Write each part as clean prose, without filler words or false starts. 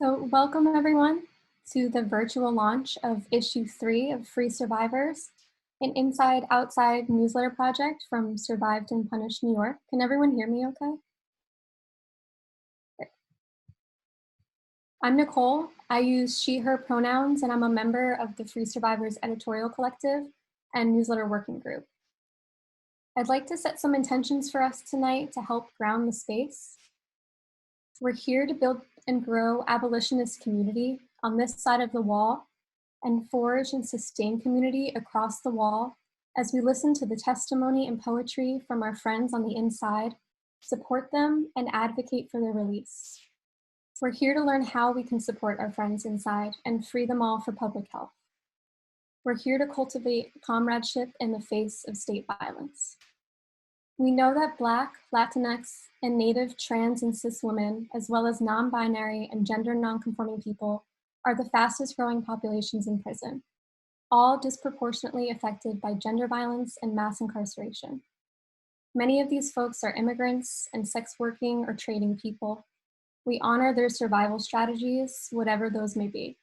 So welcome everyone to the virtual launch of issue 3 of Free Survivors, an inside-outside newsletter project from Survived and Punished New York. Can everyone hear me okay? Great. I'm Nicole. I use she, her pronouns, and I'm a member of the Free Survivors Editorial Collective and Newsletter Working Group. I'd like to set some intentions for us tonight to help ground the space. We're here to build and grow abolitionist community on this side of the wall and forge and sustain community across the wall as we listen to the testimony and poetry from our friends on the inside, support them, and advocate for their release. We're here to learn how we can support our friends inside and free them all for public health. We're here to cultivate comradeship in the face of state violence. We know that Black, Latinx, and Native, trans, and cis women, as well as non-binary and gender non-conforming people, are the fastest growing populations in prison, all disproportionately affected by gender violence and mass incarceration. Many of these folks are immigrants and sex working or trading people. We honor their survival strategies, whatever those may be.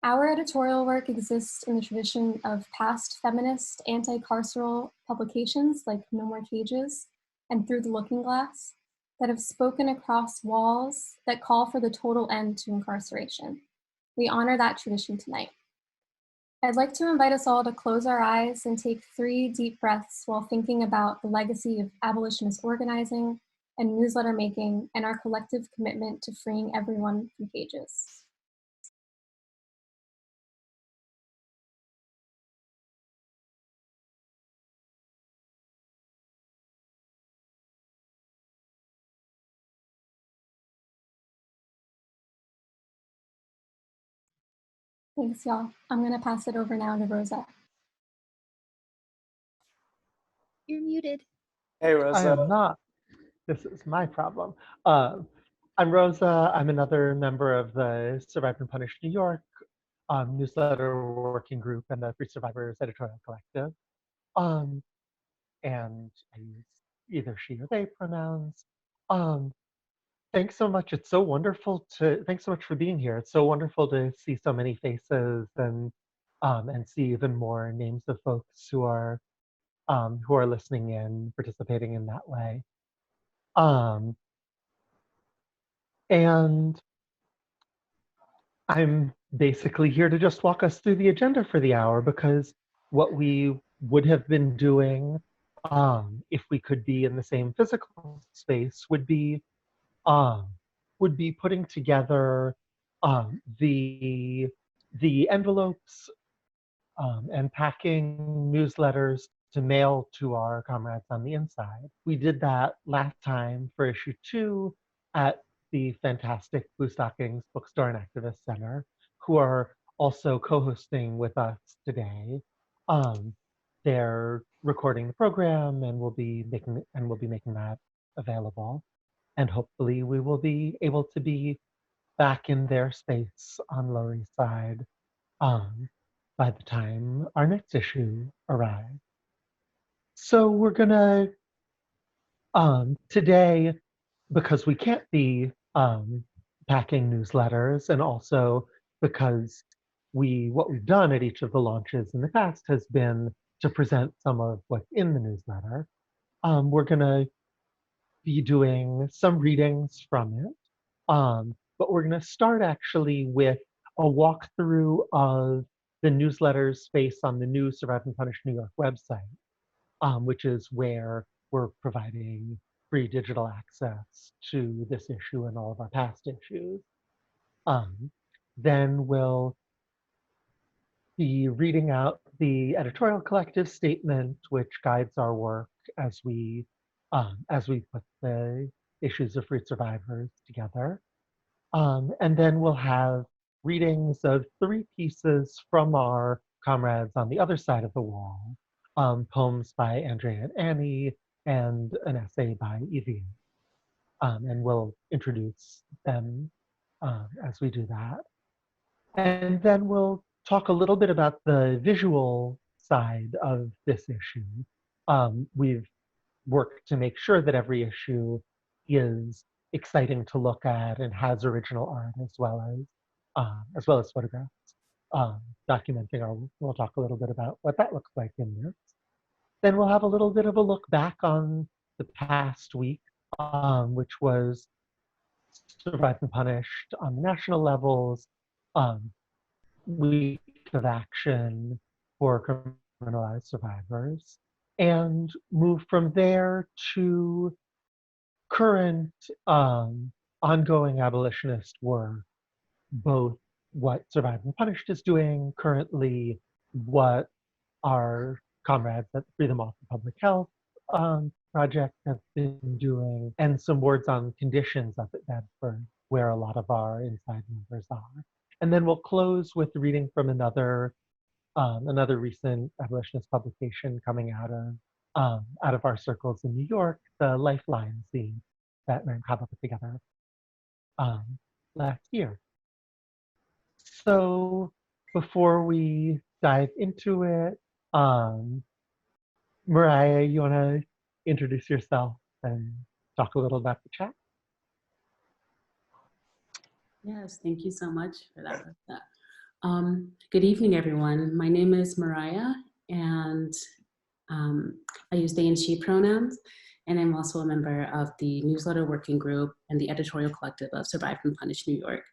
Our editorial work exists in the tradition of past feminist anti-carceral publications like No More Cages and Through the Looking Glass that have spoken across walls that call for the total end to incarceration. We honor that tradition tonight. I'd like to invite us all to close our eyes and take 3 deep breaths while thinking about the legacy of abolitionist organizing and newsletter making and our collective commitment to freeing everyone from cages. Thanks, y'all. I'm going to pass it over now to Rosa. You're muted. Hey, Rosa. I am not. This is my problem. I'm Rosa. I'm another member of the Survived and Punished New York newsletter working group and the Free Survivors Editorial Collective. And I use either she or they pronouns. Thanks so much. It's so wonderful thanks so much for being here. It's so wonderful to see so many faces and see even more names of folks who are listening in, participating in that way. And I'm basically here to just walk us through the agenda for the hour, because what we would have been doing if we could be in the same physical space would be putting together the envelopes and packing newsletters to mail to our comrades on the inside. We did that last time for issue 2 at the fantastic Bluestockings Bookstore and Activist Center, who are also co-hosting with us today. They're recording the program and we'll be making that available. And hopefully we will be able to be back in their space on Lower East Side by the time our next issue arrives. So we're gonna, today, because we can't be packing newsletters, and also because what we've done at each of the launches in the past has been to present some of what's in the newsletter, we're gonna be doing some readings from it. But we're gonna start actually with a walkthrough of the newsletter space on the new Survived and Punished New York website, which is where we're providing free digital access to this issue and all of our past issues. Then we'll be reading out the editorial collective statement, which guides our work as we put the issues of Free Survivors together. And then we'll have readings of 3 pieces from our comrades on the other side of the wall, poems by Andrea and Annie, and an essay by Yves. And we'll introduce them as we do that. And then we'll talk a little bit about the visual side of this issue. We've worked to make sure that every issue is exciting to look at and has original art as well as photographs documenting our work. We'll talk a little bit about what that looks like in there. Then we'll have a little bit of a look back on the past week, which was Survived and Punished on the national levels, week of action for criminalized survivors, and move from there to current ongoing abolitionist work, both what Survived and Punished is doing currently, what our comrades at the Freedom Off of Public Health project have been doing, and some words on conditions up at Bedford, where a lot of our inside members are. And then we'll close with reading from another recent abolitionist publication coming out of our circles in New York, the Lifeline zine that Mariah put together last year. So before we dive into it, Mariah, you want to introduce yourself and talk a little about the chat? Yes, thank you so much for that. Good evening, everyone. My name is Mariah, and I use they and she pronouns, and I'm also a member of the newsletter working group and the editorial collective of Survived and Punished New York.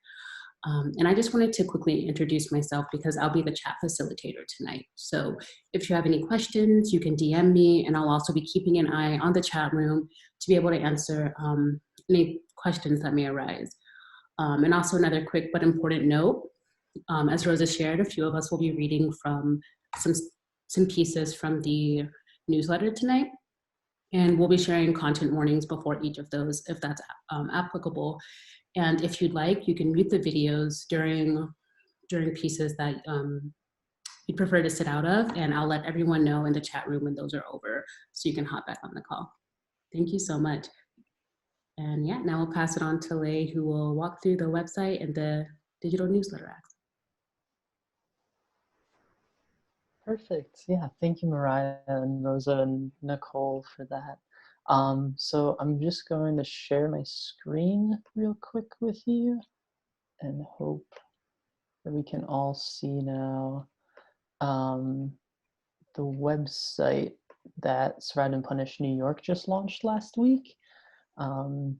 And I just wanted to quickly introduce myself because I'll be the chat facilitator tonight. So if you have any questions, you can DM me, and I'll also be keeping an eye on the chat room to be able to answer any questions that may arise. And also another quick but important note, as Rosa shared, a few of us will be reading from some pieces from the newsletter tonight, and we'll be sharing content warnings before each of those if that's applicable. And if you'd like, you can mute the videos during pieces that you'd prefer to sit out of, and I'll let everyone know in the chat room when those are over so you can hop back on the call. Thank you so much. And yeah, now we'll pass it on to Lei, who will walk through the website and the digital newsletter access. Perfect. Yeah, thank you, Mariah and Rosa and Nicole for that. So I'm just going to share my screen real quick with you and hope that we can all see now the website that Survived and Punished New York just launched last week. Can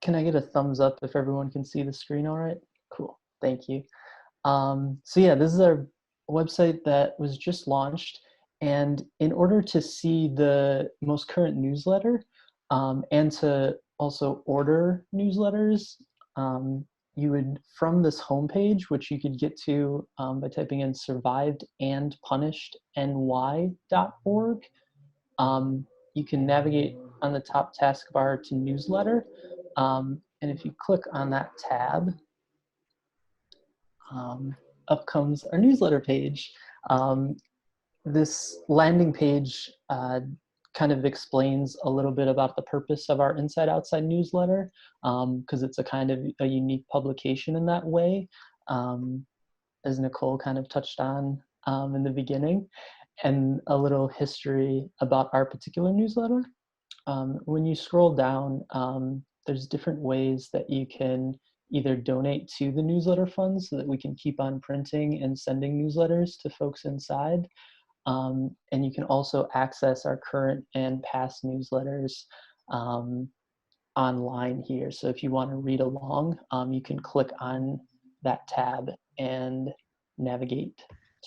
I get a thumbs up if everyone can see the screen all right? Cool, thank you. So yeah, this is our website that was just launched. And in order to see the most current newsletter and to also order newsletters, you would, from this homepage, which you could get to by typing in survivedandpunishedny.org, you can navigate on the top taskbar to newsletter. And if you click on that tab, up comes our newsletter page. This landing page kind of explains a little bit about the purpose of our Inside Outside newsletter, because it's a kind of a unique publication in that way, as Nicole kind of touched on in the beginning, and a little history about our particular newsletter. When you scroll down, there's different ways that you can either donate to the newsletter fund so that we can keep on printing and sending newsletters to folks inside. And you can also access our current and past newsletters online here. So if you want to read along, you can click on that tab and navigate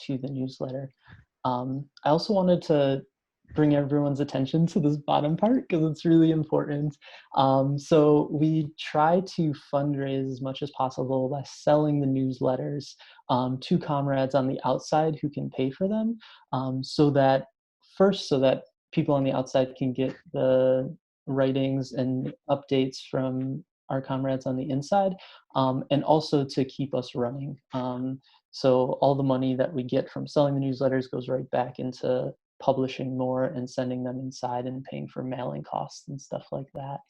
to the newsletter. I also wanted to bring everyone's attention to this bottom part because it's really important. So we try to fundraise as much as possible by selling the newsletters to comrades on the outside who can pay for them, so that people on the outside can get the writings and updates from our comrades on the inside, and also to keep us running. So all the money that we get from selling the newsletters goes right back into publishing more and sending them inside and paying for mailing costs and stuff like that.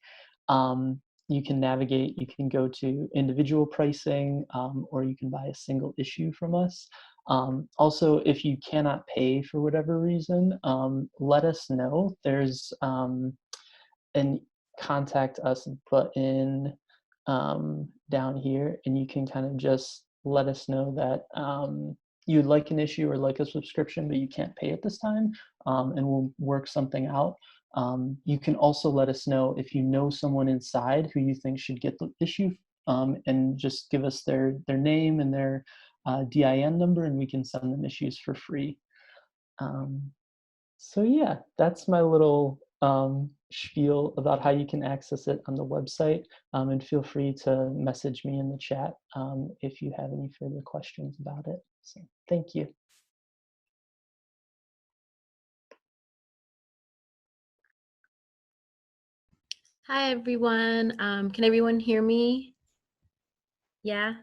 You can navigate, you can go to individual pricing, or you can buy a single issue from us. Also, if you cannot pay for whatever reason, let us know. There's contact us button down here, and you can kind of just let us know that you'd like an issue or like a subscription, but you can't pay at this time, and we'll work something out. You can also let us know if you know someone inside who you think should get the issue, and just give us their name and their DIN number, and we can send them issues for free. So yeah, that's my little spiel about how you can access it on the website. And feel free to message me in the chat if you have any further questions about it. So thank you. Hi, everyone. Can everyone hear me? Yeah.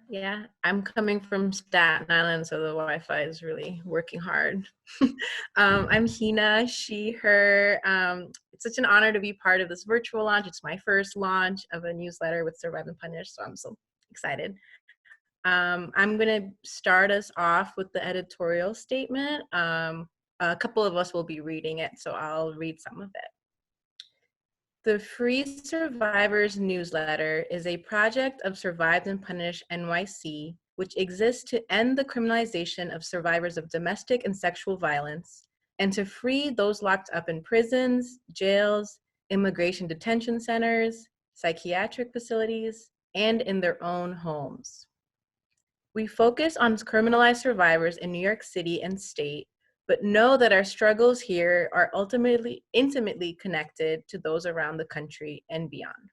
I'm coming from Staten Island, so the Wi-Fi is really working hard. I'm Hina, she, her. It's such an honor to be part of this virtual launch. It's my first launch of a newsletter with Survive and Punish, so I'm so excited. I'm going to start us off with the editorial statement. A couple of us will be reading it, so I'll read some of it. The Free Survivors newsletter is a project of Survive and Punish NYC, which exists to end the criminalization of survivors of domestic and sexual violence and to free those locked up in prisons, jails, immigration detention centers, psychiatric facilities, and in their own homes. We focus on criminalized survivors in New York City and state, but know that our struggles here are ultimately intimately connected to those around the country and beyond.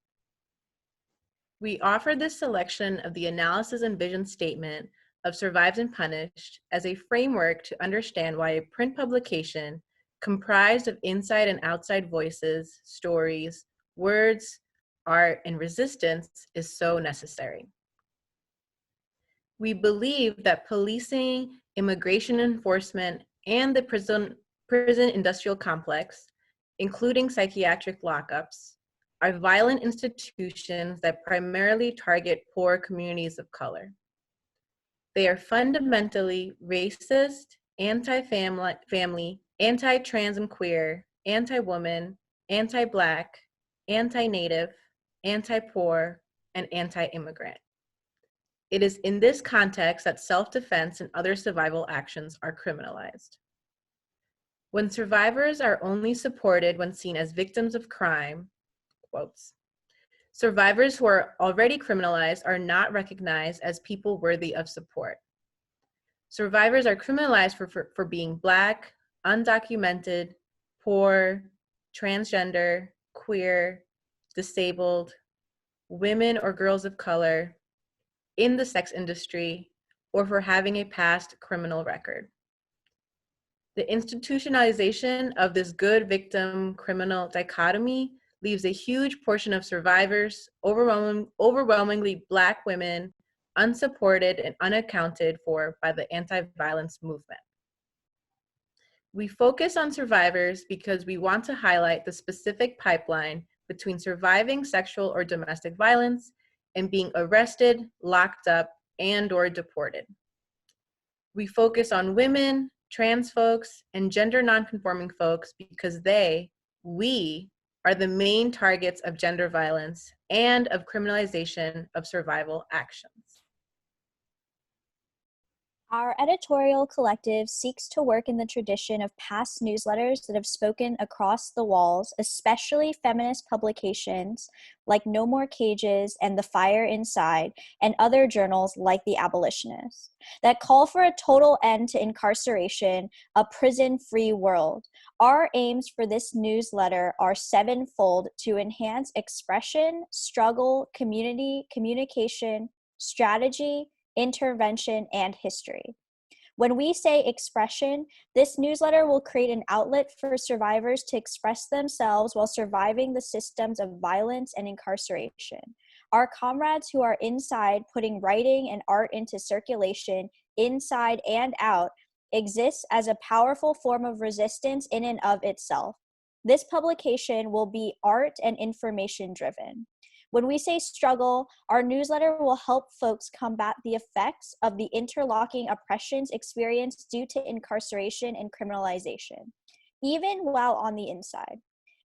We offer this selection of the analysis and vision statement of Survived and Punished as a framework to understand why a print publication comprised of inside and outside voices, stories, words, art, and resistance is so necessary. We believe that policing, immigration enforcement, and the prison industrial complex, including psychiatric lockups, are violent institutions that primarily target poor communities of color. They are fundamentally racist, anti-family, anti-trans and queer, anti-woman, anti-Black, anti-Native, anti-poor, and anti-immigrant. It is in this context that self-defense and other survival actions are criminalized. When survivors are only supported when seen as victims of crime, quotes, survivors who are already criminalized are not recognized as people worthy of support. Survivors are criminalized for being Black, undocumented, poor, transgender, queer, disabled, women or girls of color, in the sex industry, or for having a past criminal record. The institutionalization of this good victim criminal dichotomy leaves a huge portion of survivors, overwhelmingly Black women, unsupported and unaccounted for by the anti-violence movement. We focus on survivors because we want to highlight the specific pipeline between surviving sexual or domestic violence and being arrested, locked up, and/or deported. We focus on women, trans folks, and gender nonconforming folks because we, are the main targets of gender violence and of criminalization of survival actions. Our editorial collective seeks to work in the tradition of past newsletters that have spoken across the walls, especially feminist publications like No More Cages and The Fire Inside, and other journals like The Abolitionist, that call for a total end to incarceration, a prison-free world. Our aims for this newsletter are sevenfold: to enhance expression, struggle, community, communication, strategy, intervention, and history. When we say expression, this newsletter will create an outlet for survivors to express themselves while surviving the systems of violence and incarceration. Our comrades who are inside putting writing and art into circulation, inside and out, exists as a powerful form of resistance in and of itself. This publication will be art and information driven. When we say struggle, our newsletter will help folks combat the effects of the interlocking oppressions experienced due to incarceration and criminalization, even while on the inside.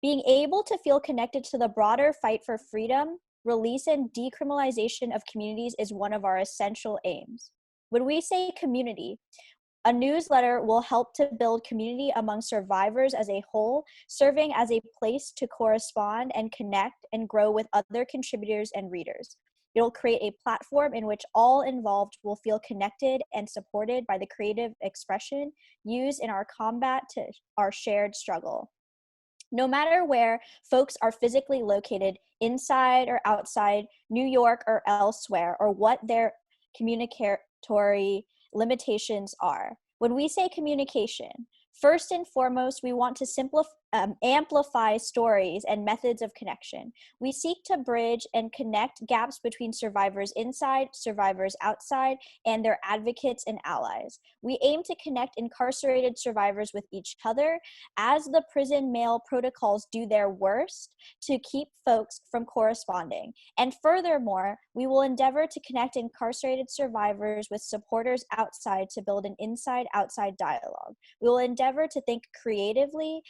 Being able to feel connected to the broader fight for freedom, release, and decriminalization of communities is one of our essential aims. When we say community, a newsletter will help to build community among survivors as a whole, serving as a place to correspond and connect and grow with other contributors and readers. It'll create a platform in which all involved will feel connected and supported by the creative expression used in our combat to our shared struggle. No matter where folks are physically located, inside or outside New York or elsewhere, or what their communicatory limitations are. When we say communication, first and foremost, we want to amplify stories and methods of connection. We seek to bridge and connect gaps between survivors inside, survivors outside, and their advocates and allies. We aim to connect incarcerated survivors with each other as the prison mail protocols do their worst to keep folks from corresponding. And furthermore, we will endeavor to connect incarcerated survivors with supporters outside to build an inside-outside dialogue. We will endeavor to think creatively,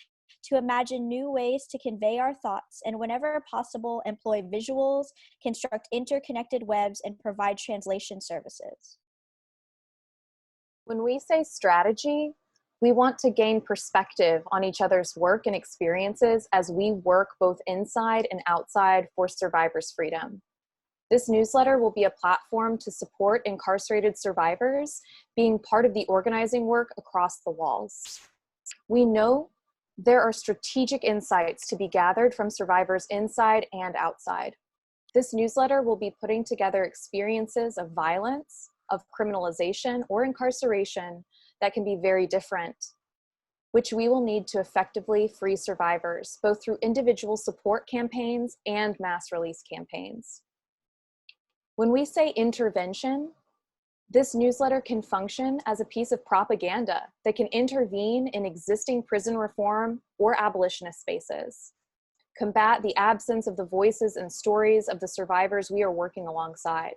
to imagine new ways to convey our thoughts, and whenever possible, employ visuals, construct interconnected webs, and provide translation services. When we say strategy, we want to gain perspective on each other's work and experiences as we work both inside and outside for survivors' freedom. This newsletter will be a platform to support incarcerated survivors being part of the organizing work across the walls. We know there are strategic insights to be gathered from survivors inside and outside. This newsletter will be putting together experiences of violence, of criminalization, or incarceration that can be very different, which we will need to effectively free survivors, both through individual support campaigns and mass release campaigns. When we say intervention, this newsletter can function as a piece of propaganda that can intervene in existing prison reform or abolitionist spaces, combat the absence of the voices and stories of the survivors we are working alongside.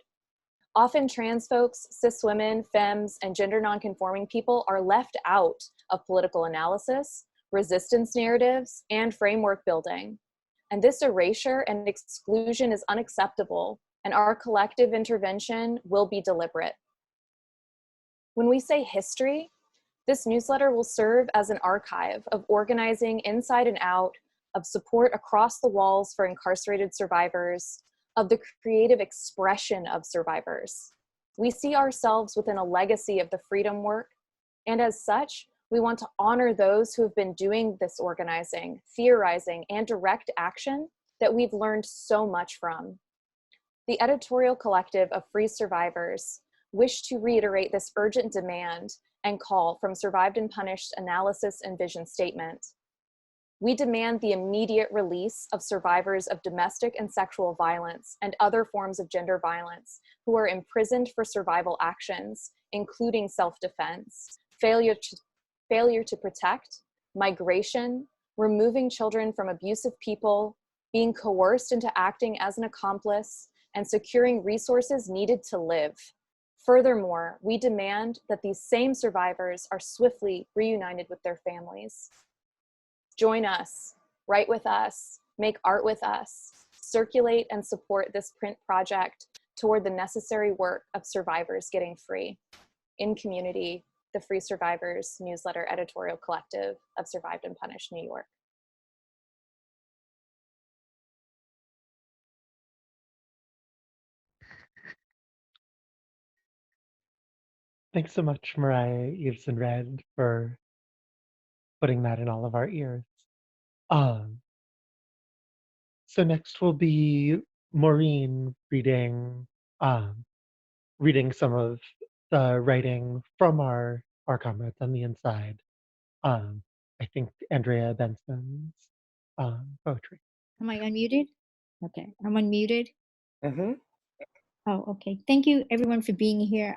Often trans folks, cis women, femmes, and gender nonconforming people are left out of political analysis, resistance narratives, and framework building. And this erasure and exclusion is unacceptable, and our collective intervention will be deliberate. When we say history, this newsletter will serve as an archive of organizing inside and out, of support across the walls for incarcerated survivors, of the creative expression of survivors. We see ourselves within a legacy of the freedom work, and as such, we want to honor those who have been doing this organizing, theorizing, and direct action that we've learned so much from. The editorial collective of Free Survivors wish to reiterate this urgent demand and call from Survived and Punished Analysis and Vision Statement. We demand the immediate release of survivors of domestic and sexual violence and other forms of gender violence who are imprisoned for survival actions, including self-defense, failure to protect, migration, removing children from abusive people, being coerced into acting as an accomplice, and securing resources needed to live. Furthermore, we demand that these same survivors are swiftly reunited with their families. Join us, write with us, make art with us, circulate and support this print project toward the necessary work of survivors getting free. In community, the Free Survivors Newsletter Editorial Collective of Survived and Punished, New York. Thanks so much, Mariah, Yves, and Red, for putting that in all of our ears. So next will be Maureen reading some of the writing from our comrades on the inside. I think Andrea Benson's poetry. Am I unmuted? Okay, I'm unmuted. Mm-hmm. Oh, okay. Thank you everyone for being here.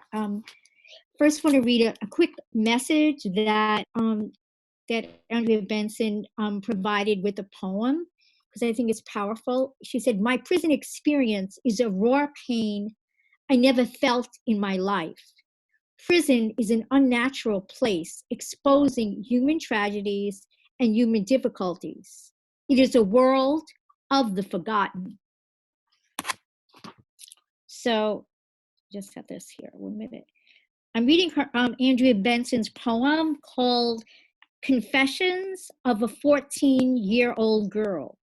First, want to read a quick message that that Andrea Benson provided with a poem, because I think it's powerful. She said, "My prison experience is a raw pain I never felt in my life. Prison is an unnatural place, exposing human tragedies and human difficulties. It is a world of the forgotten. So just have this here, 1 minute. I'm reading her, Andrea Benson's poem called Confessions of a 14-Year-Old Girl.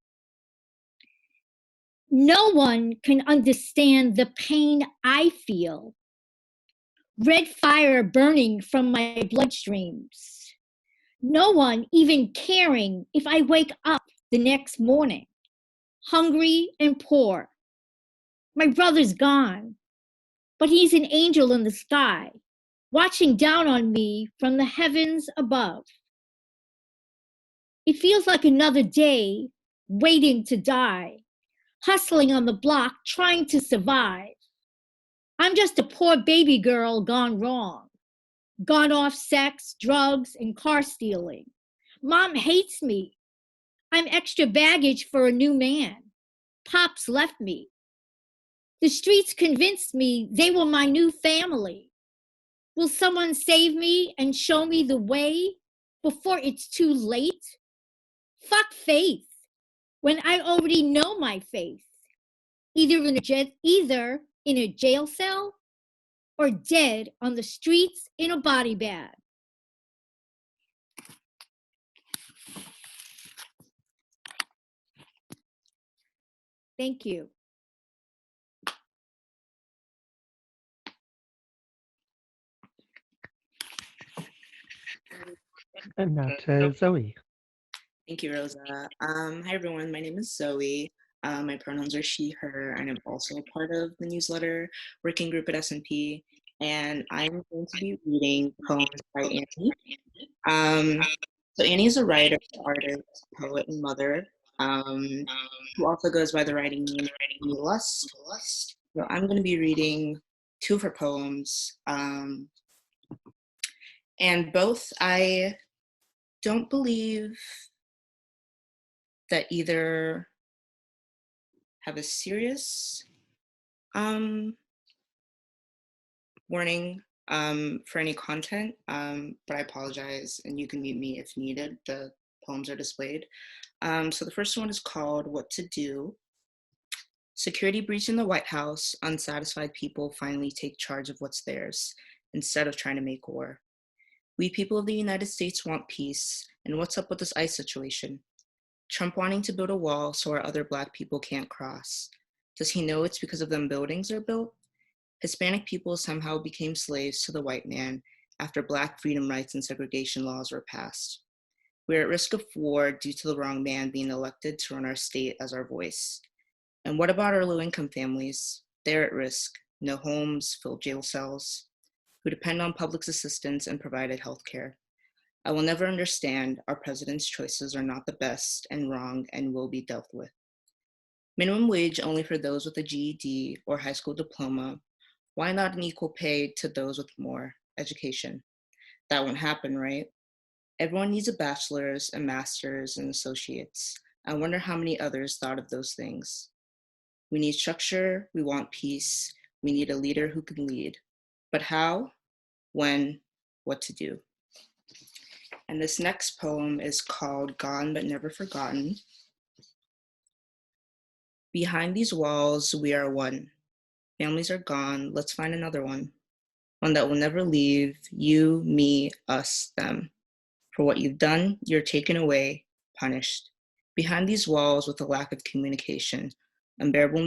No one can understand the pain I feel. Red fire burning from my bloodstreams. No one even caring if I wake up the next morning, hungry and poor. My brother's gone, but he's an angel in the sky, watching down on me from the heavens above. It feels like another day, waiting to die, hustling on the block, trying to survive. I'm just a poor baby girl gone wrong, gone off sex, drugs, and car stealing. Mom hates me. I'm extra baggage for a new man. Pops left me. The streets convinced me they were my new family. Will someone save me and show me the way before it's too late? Fuck faith, when I already know my faith. Either in a jail cell or dead on the streets in a body bag. Thank you. And now to Zoe. Thank you, Rosa. Hi, everyone. My name is Zoe. My pronouns are she, her, and I'm also a part of the newsletter working group at S&P. And I'm going to be reading poems by Annie. So Annie is a writer, artist, poet, and mother who also goes by the writing name Lust. So I'm going to be reading two of her poems. And both I don't believe that either have a serious warning for any content, but I apologize, and you can mute me if needed. The poems are displayed. So the first one is called What to Do. Security breach in the White House. Unsatisfied people finally take charge of what's theirs instead of trying to make war. We people of the United States want peace, and what's up with this ICE situation? Trump wanting to build a wall so our other Black people can't cross. Does he know it's because of them buildings are built? Hispanic people somehow became slaves to the white man after Black freedom rights and segregation laws were passed. We're at risk of war due to the wrong man being elected to run our state as our voice. And what about our low-income families? They're at risk. No homes, filled jail cells, who depend on public assistance and provided health care. I will never understand. Our president's choices are not the best and wrong and will be dealt with. Minimum wage only for those with a GED or high school diploma. Why not an equal pay to those with more education? That won't happen, right? Everyone needs a bachelor's, a master's, and associates. I wonder how many others thought of those things. We need structure, we want peace, we need a leader who can lead. But how, when, what to do? And this next poem is called Gone But Never Forgotten. Behind these walls, we are one. Families are gone, let's find another one. One that will never leave, you, me, us, them. For what you've done, you're taken away, punished. Behind these walls with a lack of communication, unbearable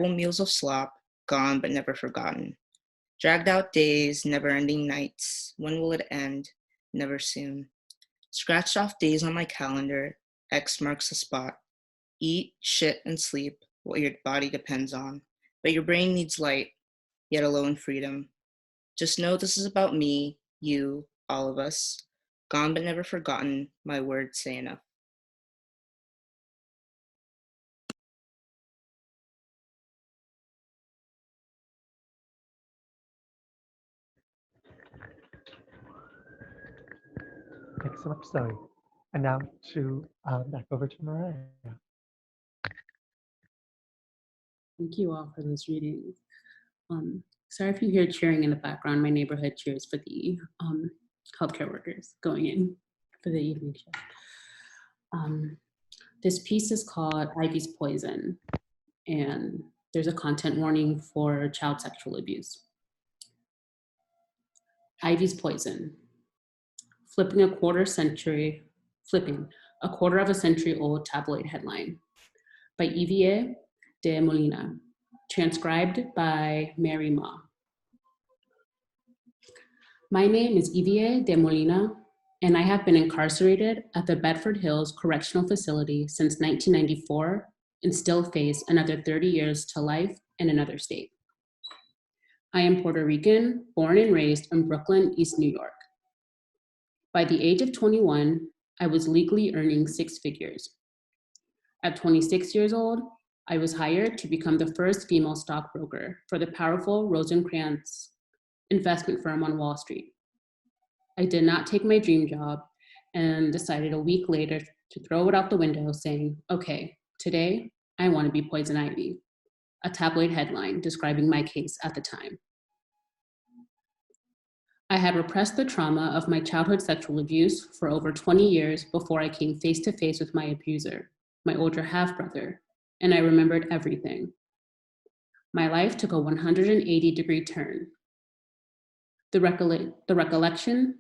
meals of slop, gone but never forgotten. Dragged out days, never-ending nights. When will it end? Never soon. Scratched off days on my calendar, X marks the spot. Eat, shit, and sleep, what your body depends on. But your brain needs light, yet alone freedom. Just know this is about me, you, all of us. Gone but never forgotten, my words say enough. Thanks so much, Zoe. And now to back over to Mariah. Thank you all for those readings. Sorry if you hear cheering in the background. My neighborhood cheers for the healthcare workers going in for the evening shift. This piece is called Yves Poison, and there's a content warning for child sexual abuse. Yves Poison. Flipping a quarter of a century old tabloid headline by Yves de Molina, transcribed by Mary Ma. My name is Yves de Molina, and I have been incarcerated at the Bedford Hills Correctional Facility since 1994 and still face another 30 years to life in another state. I am Puerto Rican, born and raised in Brooklyn, East New York. By the age of 21, I was legally earning 6 figures. At 26 years old, I was hired to become the first female stockbroker for the powerful Rosencrantz investment firm on Wall Street. I did not take my dream job and decided a week later to throw it out the window, saying, okay, today I want to be Poison Ivy, a tabloid headline describing my case at the time. I had repressed the trauma of my childhood sexual abuse for over 20 years before I came face to face with my abuser, my older half-brother, and I remembered everything. My life took a 180-degree turn. The recollection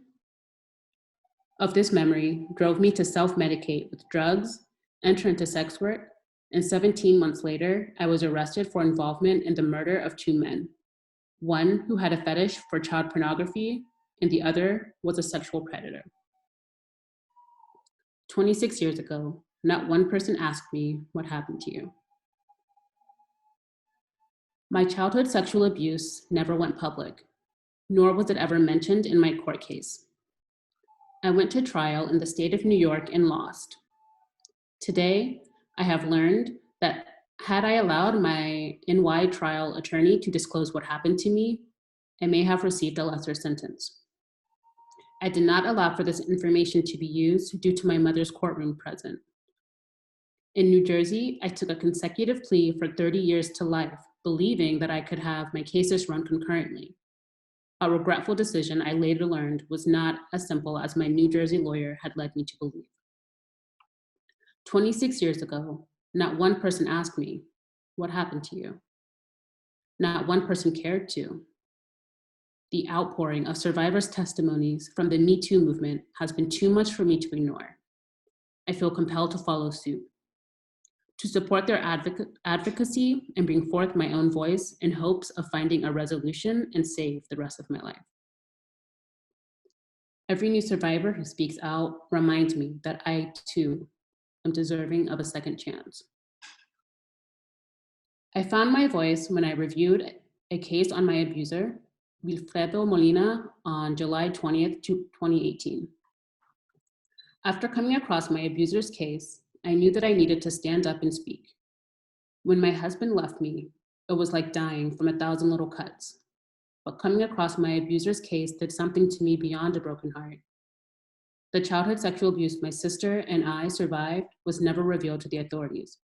of this memory drove me to self-medicate with drugs, enter into sex work, and 17 months later, I was arrested for involvement in the murder of 2 men. One who had a fetish for child pornography, and the other was a sexual predator. 26 years ago, not one person asked me what happened to you. My childhood sexual abuse never went public, nor was it ever mentioned in my court case. I went to trial in the state of New York and lost. Today, I have learned that had I allowed my NY trial attorney to disclose what happened to me, I may have received a lesser sentence. I did not allow for this information to be used due to my mother's courtroom present. In New Jersey, I took a consecutive plea for 30 years to life, believing that I could have my cases run concurrently. A regretful decision I later learned was not as simple as my New Jersey lawyer had led me to believe. 26 years ago, not one person asked me, what happened to you? Not one person cared to. The outpouring of survivors' testimonies from the Me Too movement has been too much for me to ignore. I feel compelled to follow suit, to support their advocacy and bring forth my own voice in hopes of finding a resolution and save the rest of my life. Every new survivor who speaks out reminds me that I too am deserving of a second chance. I found my voice when I reviewed a case on my abuser, Wilfredo Molina, on July 20th, 2018. After coming across my abuser's case, I knew that I needed to stand up and speak. When my husband left me, it was like dying from 1,000 little cuts. But coming across my abuser's case did something to me beyond a broken heart. The childhood sexual abuse my sister and I survived was never revealed to the authorities.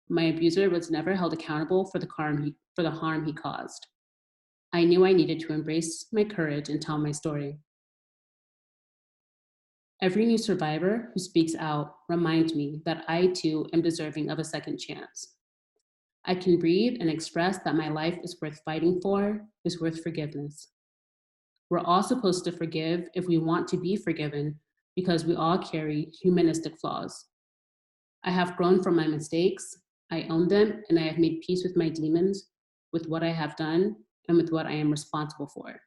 My abuser was never held accountable for the harm he caused. I knew I needed to embrace my courage and tell my story. Every new survivor who speaks out reminds me that I too am deserving of a second chance. I can breathe and express that my life is worth fighting for, is worth forgiveness. We're all supposed to forgive if we want to be forgiven, because we all carry humanistic flaws. I have grown from my mistakes, I own them, and I have made peace with my demons, with what I have done, and with what I am responsible for.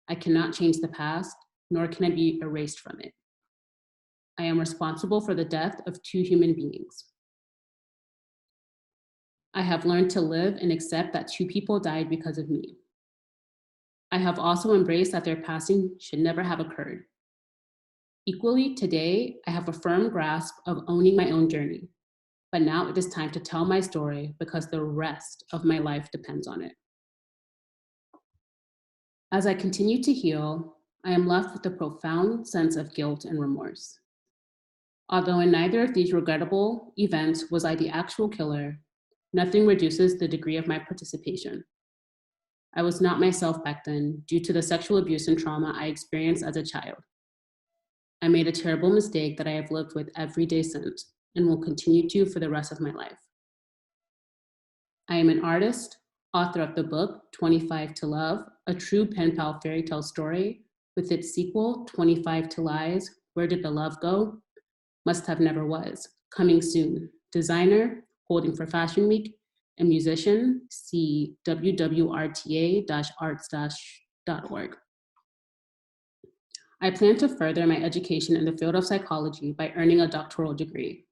I cannot change the past, nor can I be erased from it. I am responsible for the death of 2 human beings. I have learned to live and accept that 2 people died because of me. I have also embraced that their passing should never have occurred. Equally, today, I have a firm grasp of owning my own journey, but now it is time to tell my story because the rest of my life depends on it. As I continue to heal, I am left with a profound sense of guilt and remorse. Although in neither of these regrettable events was I the actual killer, nothing reduces the degree of my participation. I was not myself back then due to the sexual abuse and trauma I experienced as a child. I made a terrible mistake that I have lived with every day since, and will continue to for the rest of my life. I am an artist, author of the book 25 to Love, a true pen pal fairy tale story, with its sequel 25 to Lies, Where Did the Love Go? Must Have Never Was, coming soon. Designer, holding for Fashion Week, and musician, see wwrta-arts.org. I plan to further my education in the field of psychology by earning a doctoral degree.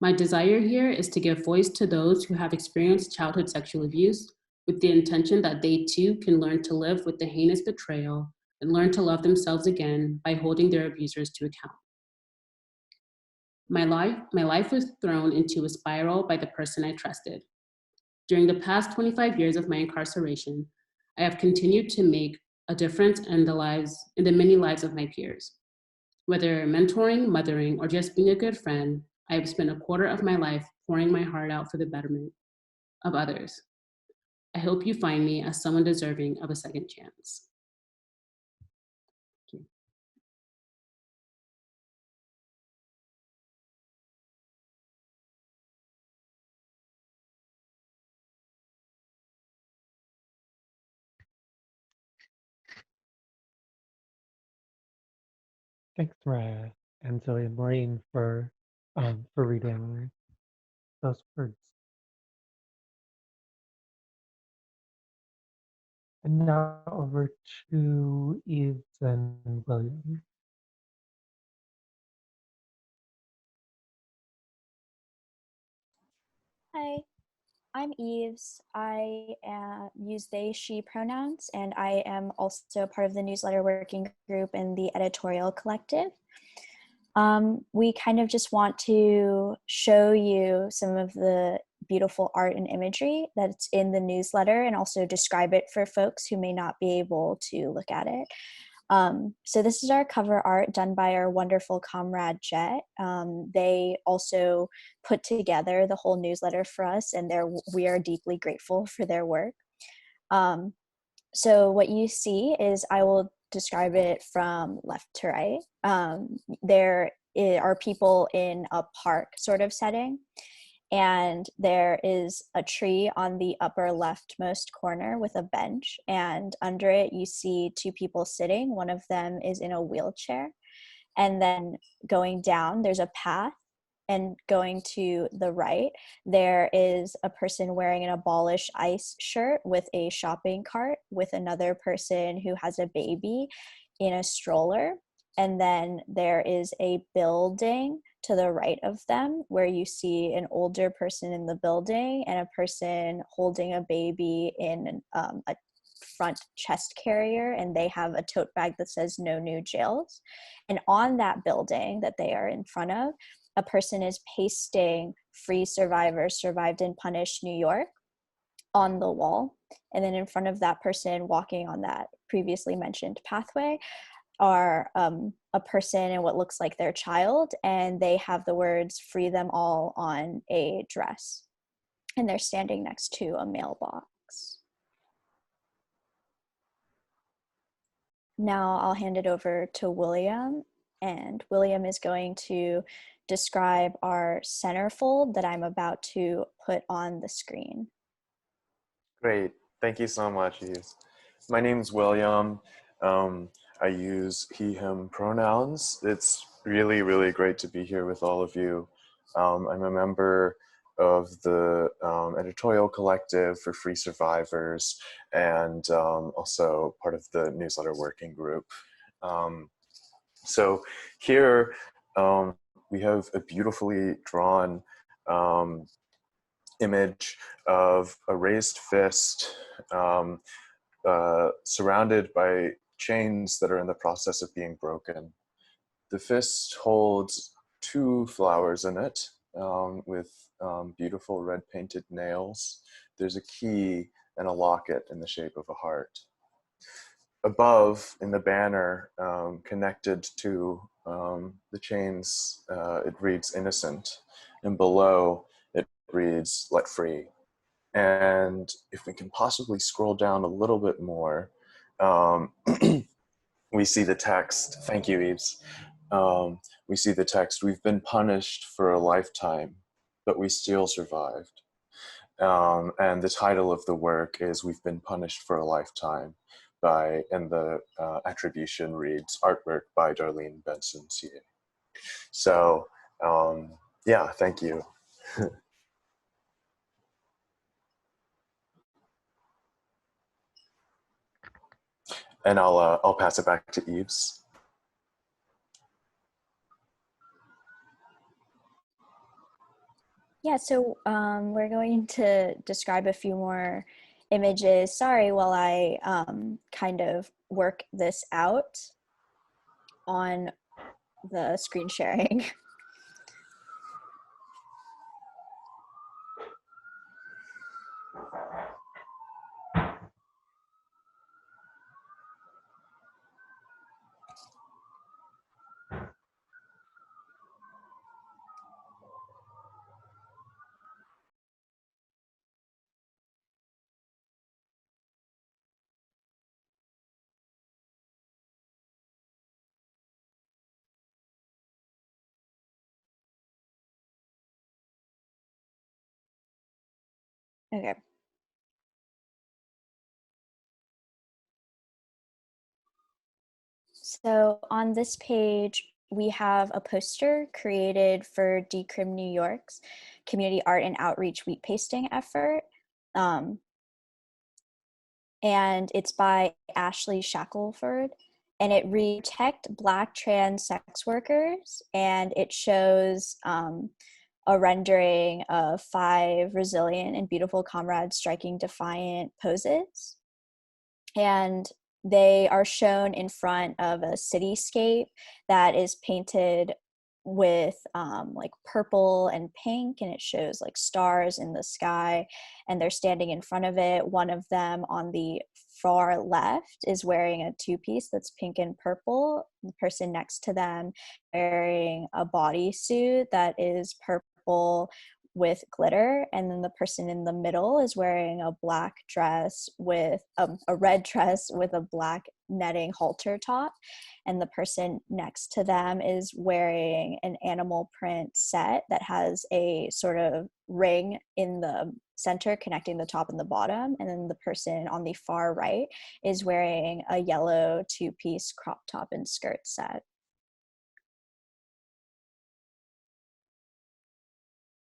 My desire here is to give voice to those who have experienced childhood sexual abuse with the intention that they too can learn to live with the heinous betrayal and learn to love themselves again by holding their abusers to account. My life was thrown into a spiral by the person I trusted. During the past 25 years of my incarceration, I have continued to make a difference in the many lives of my peers. Whether mentoring, mothering, or just being a good friend, I have spent a quarter of my life pouring my heart out for the betterment of others. I hope you find me as someone deserving of a second chance. Thank you. Thanks, Mariah and Zoe and Maureen for reading those words. And now over to Yves and William. Hi, I'm Yves. I use they, she pronouns, and I am also part of the newsletter working group in the Editorial Collective. We kind of just want to show you some of the beautiful art and imagery that's in the newsletter and also describe it for folks who may not be able to look at it. So this is our cover art done by our wonderful comrade Jet. They also put together the whole newsletter for us, and we are deeply grateful for their work. So what you see is, I will describe it from left to right. There are people in a park sort of setting, and there is a tree on the upper leftmost corner with a bench, and under it you see two people sitting. One of them is in a wheelchair, and then going down there's a path, and going to the right there is a person wearing an Abolish ICE shirt with a shopping cart with another person who has a baby in a stroller. And then there is a building to the right of them where you see an older person in the building and a person holding a baby in a front chest carrier, and they have a tote bag that says "No New Jails." And on that building that they are in front of, a person is pasting "Free Survivors, Survived and Punished New York" on the wall. And then in front of that person walking on that previously mentioned pathway are a person and what looks like their child, and they have the words "Free Them All" on a dress. And they're standing next to a mailbox. Now I'll hand it over to William, and William is going to describe our centerfold that I'm about to put on the screen. Great, thank you so much, Yves. My name's William. I use he, him pronouns. It's really, really great to be here with all of you. I'm a member of the Editorial Collective for Free Survivors, and also part of the newsletter working group. So here we have a beautifully drawn image of a raised fist surrounded by chains that are in the process of being broken. The fist holds two flowers in it with beautiful red painted nails. There's a key and a locket in the shape of a heart. Above in the banner, connected to the chains, it reads "Innocent," and below it reads "Let Free." And if we can possibly scroll down a little bit more, we see the text, thank you, Yves. we see the text, "We've been punished for a lifetime, but we still survived." And the title of the work is "We've Been Punished for a Lifetime" and the attribution reads "Artwork by Darlene Benson, CA." So yeah, thank you. And I'll pass it back to Yves. Yeah, so we're going to describe a few more images. Sorry, while I kind of work this out on the screen sharing. Okay. So on this page, we have a poster created for Decrim New York's Community Art and Outreach Wheat Pasting effort. And it's by Ashley Shackelford. And it reads "Protect Black trans sex workers." And it shows a rendering of 5 resilient and beautiful comrades striking defiant poses. And they are shown in front of a cityscape that is painted with like purple and pink, and it shows like stars in the sky, and they're standing in front of it. One of them on the far left is wearing a 2-piece that's pink and purple. The person next to them wearing a bodysuit that is purple with glitter, and then the person in the middle is wearing a black dress with a red dress with a black netting halter top, and the person next to them is wearing an animal print set that has a sort of ring in the center connecting the top and the bottom, and then the person on the far right is wearing a yellow 2-piece crop top and skirt set.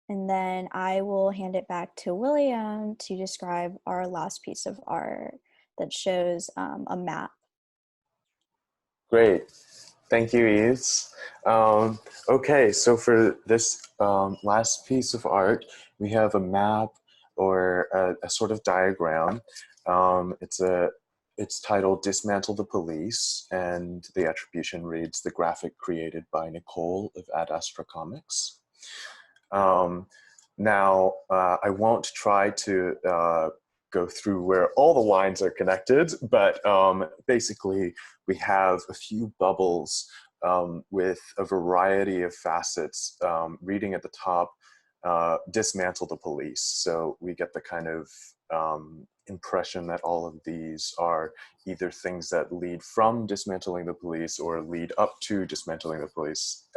And then I will hand it back to William to describe our last piece of art that shows a map. Great. Thank you, Yves. Okay, so for this last piece of art, we have a map or a sort of diagram. It's titled "Dismantle the Police," and the attribution reads "The graphic created by Nicole of Ad Astra Comics." Now, I won't try to go through where all the lines are connected, but basically we have a few bubbles with a variety of facets reading at the top, "Dismantle the Police." So we get the kind of impression that all of these are either things that lead from dismantling the police or lead up to dismantling the police.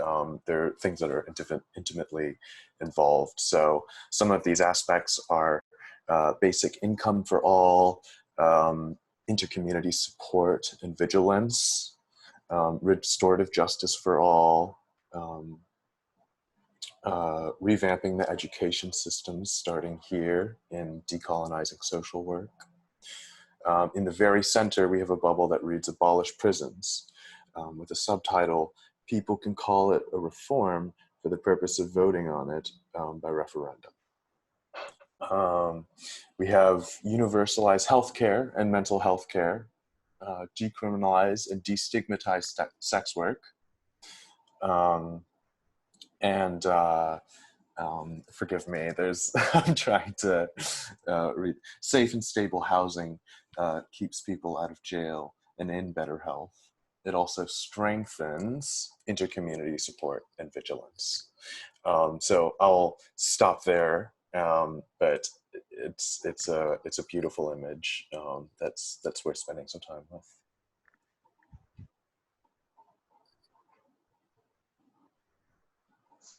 They're things that are intimately involved. So some of these aspects are basic income for all, intercommunity support and vigilance, restorative justice for all, revamping the education systems, starting here in decolonizing social work. In the very center, we have a bubble that reads "Abolish prisons," with a subtitle, "People can call it a reform for the purpose of voting on it by referendum." We have "Universalize healthcare and mental health care, decriminalize and destigmatize sex work," and forgive me, there's I'm trying to read "Safe and stable housing keeps people out of jail and in better health. It also strengthens intercommunity support and vigilance." So I'll stop there, but it's a beautiful image that's worth spending some time with.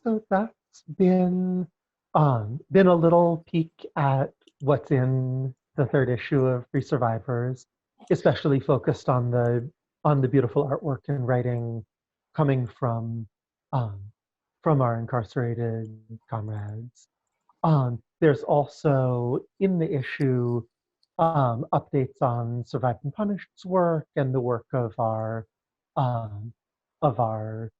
so that's been a little peek at what's in the third issue of Free Survivors, especially focused on the beautiful artwork and writing coming um, from our incarcerated comrades. There's also in the issue updates on Survived and Punished's work and the work um, of our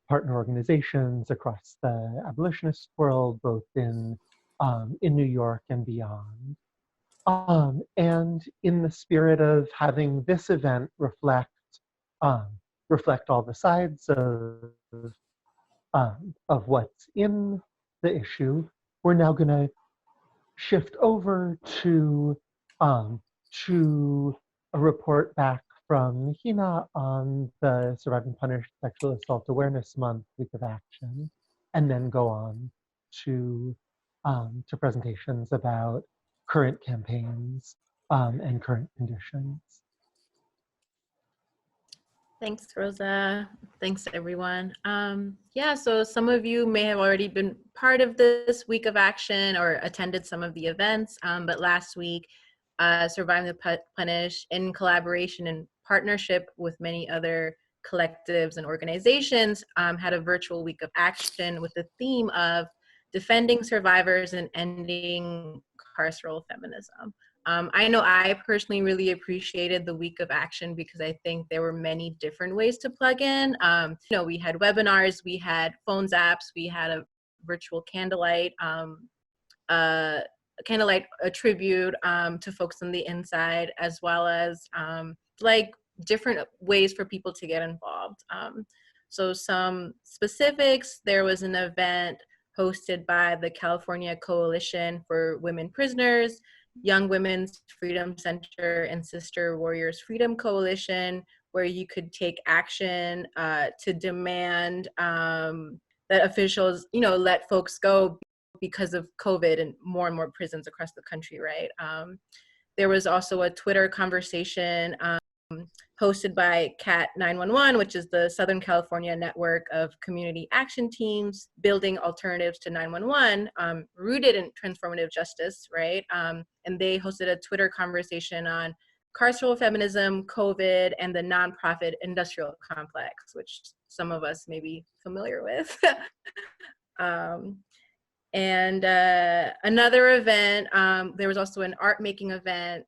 partner organizations across the abolitionist world, both in New York and beyond. And in the spirit of having this event um, reflect all the sides of what's in the issue, we're now going to shift over um, to a report back from Hina on the Survived and Punished Sexual Assault Awareness Month week of action, and then go on to presentations about current campaigns and current conditions. Thanks, Rosa. Thanks, everyone. Yeah, so some of you may have already been part of this week of action or attended some of the events, but last week, Surviving the Punish, in collaboration and partnership with many other collectives and organizations, had a virtual week of action with the theme of defending survivors and ending carceral feminism. I know I personally really appreciated the week of action because I think there were many different ways to plug in. We had webinars, we had phone zaps, we had a virtual candlelight, a tribute to folks on the inside, as well as different ways for people to get involved. So some specifics, there was an event hosted by the California Coalition for Women Prisoners, Young Women's Freedom Center, and Sister Warriors Freedom Coalition, where you could take action to demand that officials, let folks go because of COVID and more prisons across the country, right? There was also a Twitter conversation hosted by CAT 911, which is the Southern California network of community action teams building alternatives to 911, rooted in transformative justice, right? And they hosted a Twitter conversation on carceral feminism, COVID, and the nonprofit industrial complex, which some of us may be familiar with. And another event, there was also an art making event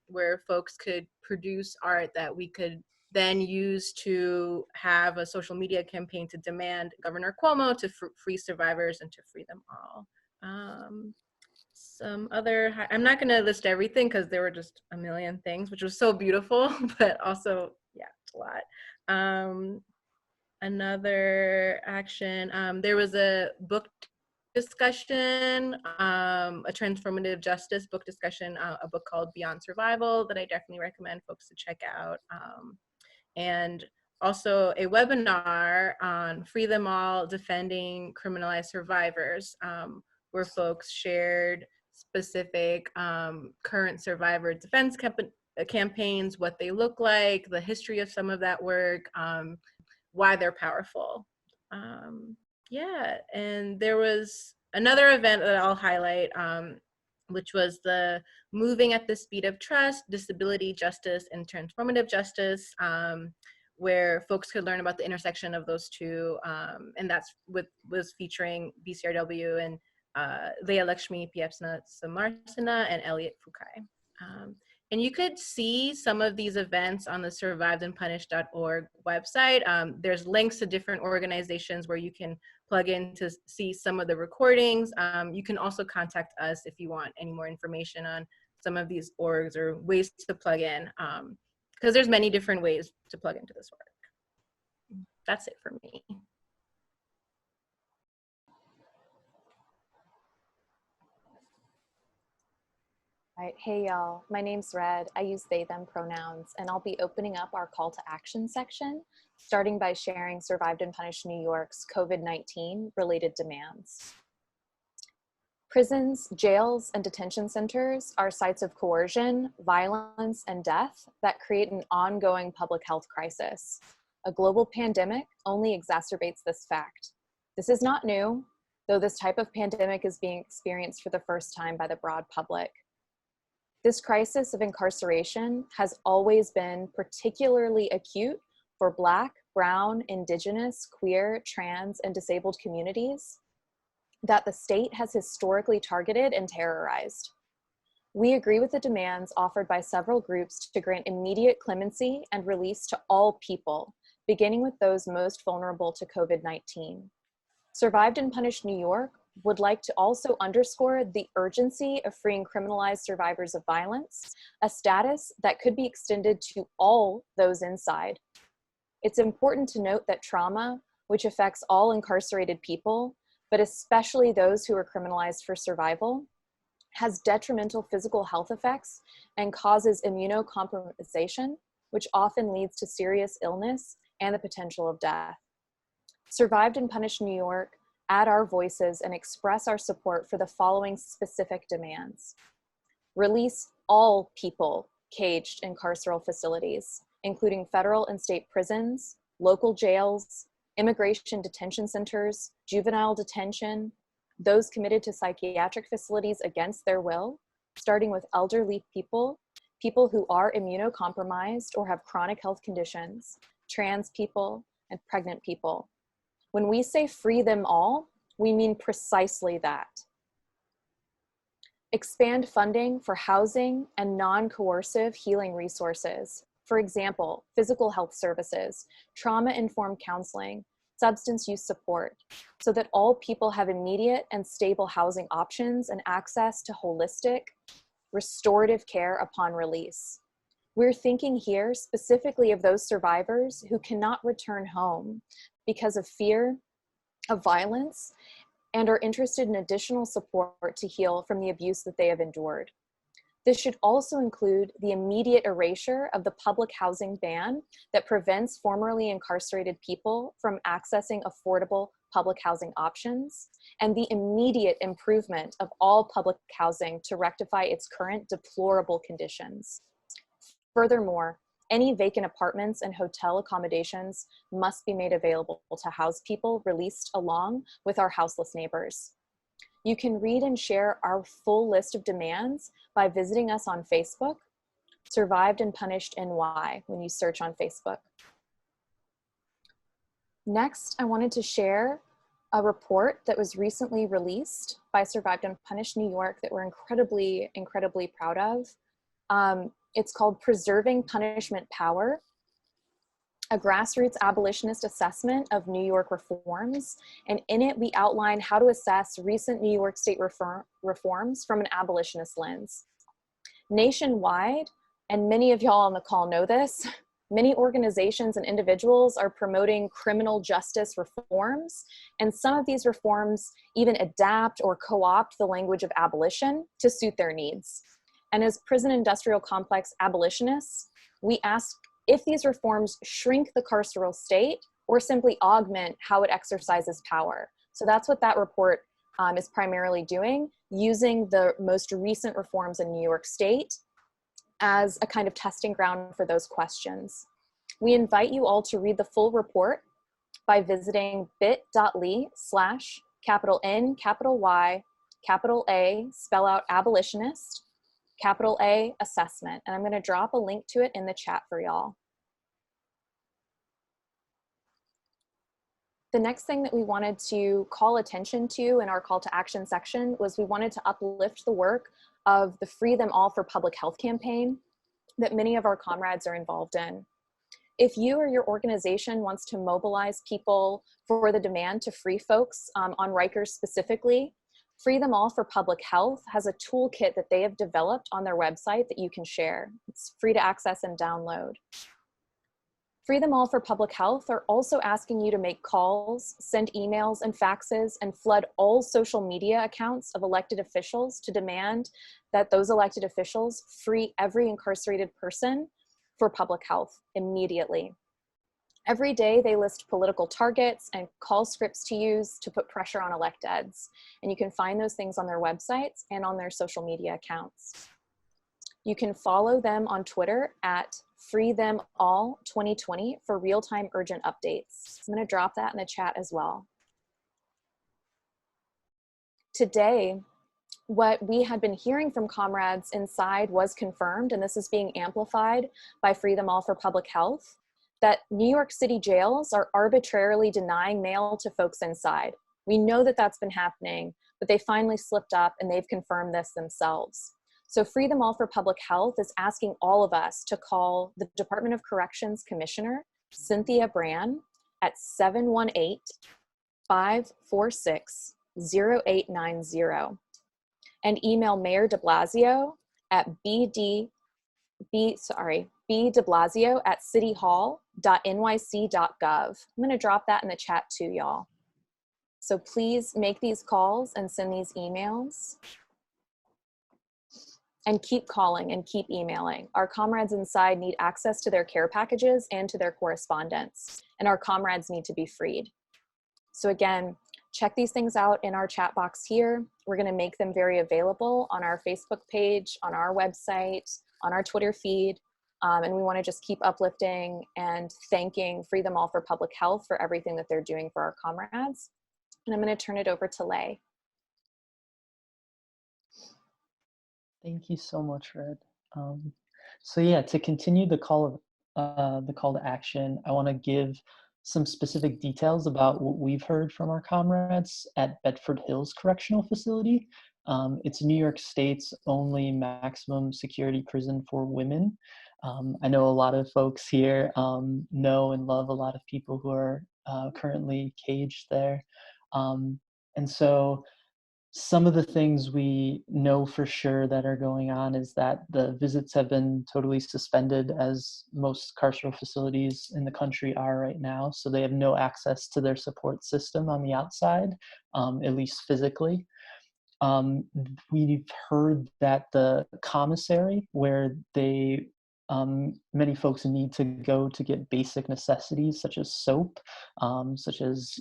where folks could produce art that we could then use to have a social media campaign to demand Governor Cuomo to free survivors and to free them all. Some other, I'm not gonna list everything because there were just a million things, which was so beautiful, but also, yeah, it's a lot. Another action, there was a book discussion, a transformative justice book discussion, a book called Beyond Survival that I definitely recommend folks to check out. And also a webinar on Free Them All, Defending Criminalized Survivors, where folks shared specific current survivor defense campaigns, what they look like, the history of some of that work, why they're powerful. Yeah, and there was another event that I'll highlight, which was the Moving at the Speed of Trust, Disability Justice and Transformative Justice, where folks could learn about the intersection of those two, and that's was featuring BCRW and Leah Lakshmi Piepsna Samarsana and Elliot Fukai. And you could see some of these events on the survivedandpunished.org website. There's links to different organizations where you can plug in to see some of the recordings. You can also contact us if you want any more information on some of these orgs or ways to plug in, because there's many different ways to plug into this work. That's it for me. All right, hey y'all, my name's Red. I use they, them pronouns, and I'll be opening up our call to action section, starting by sharing Survived and Punished New York's COVID-19 related demands. Prisons, jails, and detention centers are sites of coercion, violence, and death that create an ongoing public health crisis. A global pandemic only exacerbates this fact. This is not new, though this type of pandemic is being experienced for the first time by the broad public. This crisis of incarceration has always been particularly acute for Black, Brown, Indigenous, queer, trans, and disabled communities that the state has historically targeted and terrorized. We agree with the demands offered by several groups to grant immediate clemency and release to all people, beginning with those most vulnerable to COVID-19. Survived and Punished New York would like to also underscore the urgency of freeing criminalized survivors of violence, a status that could be extended to all those inside. It's important to note that trauma, which affects all incarcerated people, but especially those who are criminalized for survival, has detrimental physical health effects and causes immunocompromisation, which often leads to serious illness and the potential of death. Survived and Punished New York add our voices and express our support for the following specific demands. Release all people caged in carceral facilities, including federal and state prisons, local jails, immigration detention centers, juvenile detention, those committed to psychiatric facilities against their will, starting with elderly people, people who are immunocompromised or have chronic health conditions, trans people, and pregnant people. When we say free them all, we mean precisely that. Expand funding for housing and non-coercive healing resources. For example, physical health services, trauma-informed counseling, substance use support, so that all people have immediate and stable housing options and access to holistic, restorative care upon release. We're thinking here specifically of those survivors who cannot return home because of fear of violence and are interested in additional support to heal from the abuse that they have endured. This should also include the immediate erasure of the public housing ban that prevents formerly incarcerated people from accessing affordable public housing options, and the immediate improvement of all public housing to rectify its current deplorable conditions. Furthermore, any vacant apartments and hotel accommodations must be made available to house people released along with our houseless neighbors. You can read and share our full list of demands by visiting us on Facebook, Survived and Punished NY, when you search on Facebook. Next, I wanted to share a report that was recently released by Survived and Punished New York that we're incredibly, incredibly proud of. It's called Preserving Punishment Power, a grassroots abolitionist assessment of New York reforms. And in it, we outline how to assess recent New York State reforms from an abolitionist lens. Nationwide, and many of y'all on the call know this, many organizations and individuals are promoting criminal justice reforms, and some of these reforms even adapt or co-opt the language of abolition to suit their needs. And as prison industrial complex abolitionists, we ask if these reforms shrink the carceral state or simply augment how it exercises power. So that's what that report is primarily doing, using the most recent reforms in New York State as a kind of testing ground for those questions. We invite you all to read the full report by visiting bit.ly/N, Y, A, spell out abolitionist, A, assessment. And I'm going to drop a link to it in the chat for y'all. The next thing that we wanted to call attention to in our call to action section was we wanted to uplift the work of the Free Them All for Public Health campaign that many of our comrades are involved in. If you or your organization wants to mobilize people for the demand to free folks on Rikers specifically, Free Them All for Public Health has a toolkit that they have developed on their website that you can share. It's free to access and download. Free Them All for Public Health are also asking you to make calls, send emails and faxes, and flood all social media accounts of elected officials to demand that those elected officials free every incarcerated person for public health immediately. Every day they list political targets and call scripts to use to put pressure on electeds. And you can find those things on their websites and on their social media accounts. You can follow them on Twitter at FreeThemAll2020 for real-time urgent updates. I'm going to drop that in the chat as well. today, what we had been hearing from comrades inside was confirmed, and this is being amplified by Free Them All for Public Health, that New York City jails are arbitrarily denying mail to folks inside. We know that that's been happening, but they finally slipped up and they've confirmed this themselves. So Free Them All for Public Health is asking all of us to call the Department of Corrections Commissioner, Cynthia Brand, at 718-546-0890 and email Mayor de Blasio at bdeblasio@cityhall.nyc.gov. I'm going to drop that in the chat too, y'all. So please make these calls and send these emails. And keep calling and keep emailing. Our comrades inside need access to their care packages and to their correspondence, and our comrades need to be freed. So again, check these things out in our chat box here. We're gonna make them very available on our Facebook page, on our website, on our Twitter feed, and we wanna just keep uplifting and thanking Free Them All for Public Health for everything that they're doing for our comrades. And I'm gonna turn it over to Lay. Thank you so much, Red. So yeah, to continue the call to action, I want to give some specific details about what we've heard from our comrades at Bedford Hills Correctional Facility. It's New York State's only maximum security prison for women. I know a lot of folks here know and love a lot of people who are currently caged there. And so some of the things we know for sure that are going on is that the visits have been totally suspended, as most carceral facilities in the country are right now. So they have no access to their support system on the outside, at least physically. We've heard that the commissary, where many folks need to go to get basic necessities such as soap, such as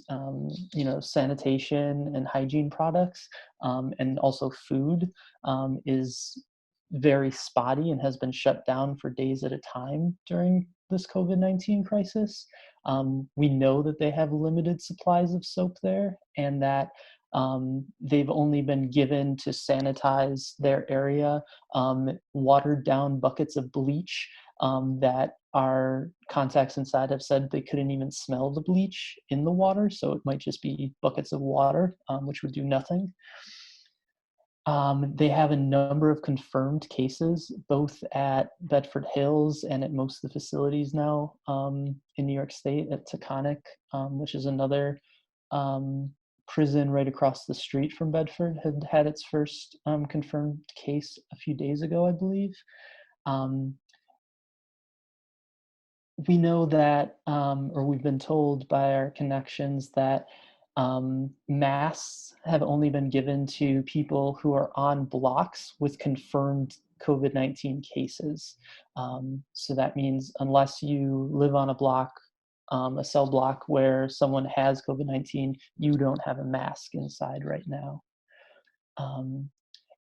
sanitation and hygiene products, and also food, is very spotty and has been shut down for days at a time during this COVID-19 crisis. We know that they have limited supplies of soap there, and that they've only been given to sanitize their area watered down buckets of bleach that our contacts inside have said they couldn't even smell the bleach in the water, so it might just be buckets of water, which would do nothing. They have a number of confirmed cases, both at Bedford Hills and at most of the facilities now in New York State, at Taconic, which is another prison right across the street from Bedford, had its first confirmed case a few days ago, I believe. We know that, or we've been told by our connections that masks have only been given to people who are on blocks with confirmed COVID-19 cases. So that means unless you live on a block, a cell block where someone has COVID-19, you don't have a mask inside right now. And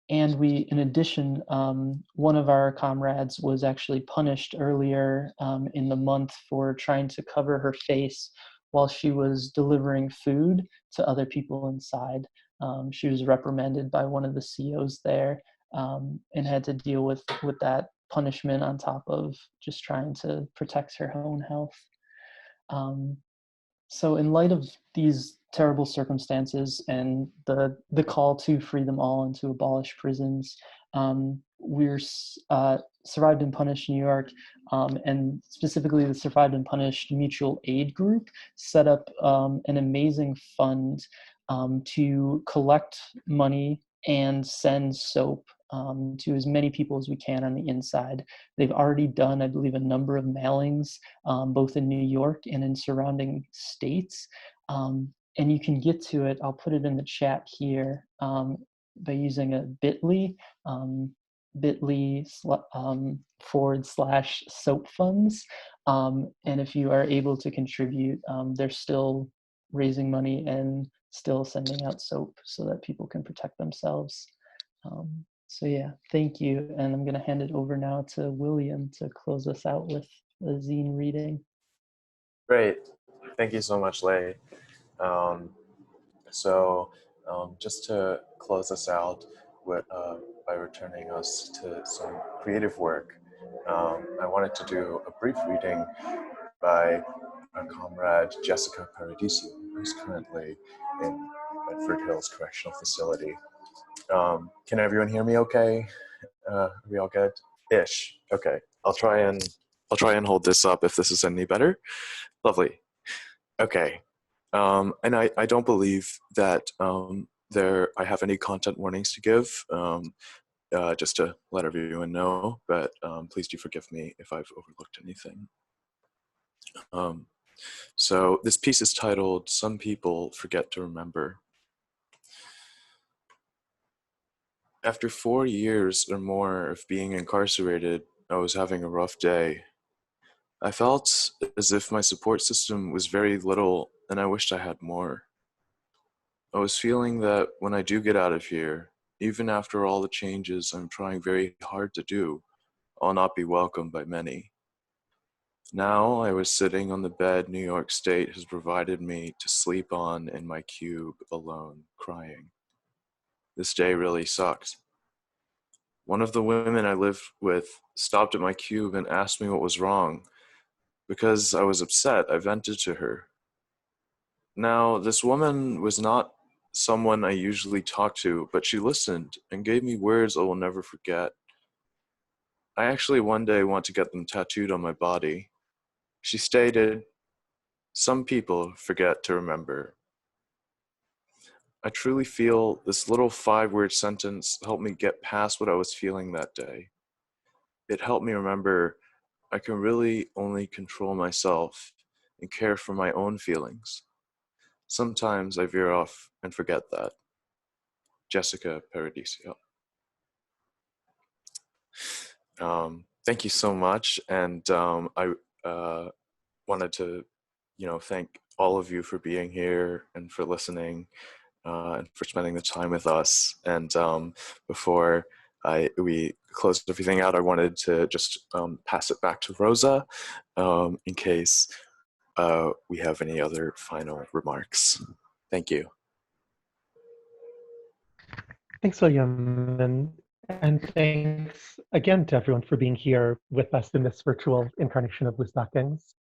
in addition, one of our comrades was actually punished earlier in the month for trying to cover her face while she was delivering food to other people inside. She was reprimanded by one of the COs there and had to deal with that punishment on top of just trying to protect her own health. So in light of these terrible circumstances and the call to free them all and to abolish prisons, we're Survived and Punished New York, and specifically the Survived and Punished Mutual Aid Group, set up an amazing fund to collect money and send soap to as many people as we can on the inside. They've already done, I believe, a number of mailings, both in New York and in surrounding states. And you can get to it, I'll put it in the chat here, by using a bit.ly, bit.ly/soap funds. And if you are able to contribute, they're still raising money and still sending out soap so that people can protect themselves. So yeah, thank you. And I'm going to hand it over now to William to close us out with a zine reading. Great. Thank you so much, Lay. Just to close us out by returning us to some creative work. I wanted to do a brief reading by our comrade Jessica Paradiso, who's currently in Bedford Hills Correctional Facility. Can everyone hear me okay? Are we all good? Ish. Okay. I'll try and hold this up if this is any better. Lovely. Okay. And I don't believe that I have any content warnings to give, just to let everyone know, but please do forgive me if I've overlooked anything. So this piece is titled, "Some People Forget to Remember." After 4 years or more of being incarcerated, I was having a rough day. I felt as if my support system was very little and I wished I had more. I was feeling that when I do get out of here, even after all the changes I'm trying very hard to do, I'll not be welcomed by many. Now I was sitting on the bed New York State has provided me to sleep on in my cube alone, crying. This day really sucked. One of the women I lived with stopped at my cube and asked me what was wrong. Because I was upset, I vented to her. Now, this woman was not someone I usually talk to, but she listened and gave me words I will never forget. I actually one day want to get them tattooed on my body. She stated, "Some people forget to remember." I truly feel this little 5-word sentence helped me get past what I was feeling that day. It helped me remember I can really only control myself and care for my own feelings. Sometimes I veer off and forget that. Jessica Paradiso. Thank you so much, and I wanted to, thank all of you for being here and for listening and for spending the time with us. And before we close everything out, I wanted to just pass it back to Rosa in case we have any other final remarks. Thank you. Thanks, William, and thanks again to everyone for being here with us in this virtual incarnation of Bluestockings.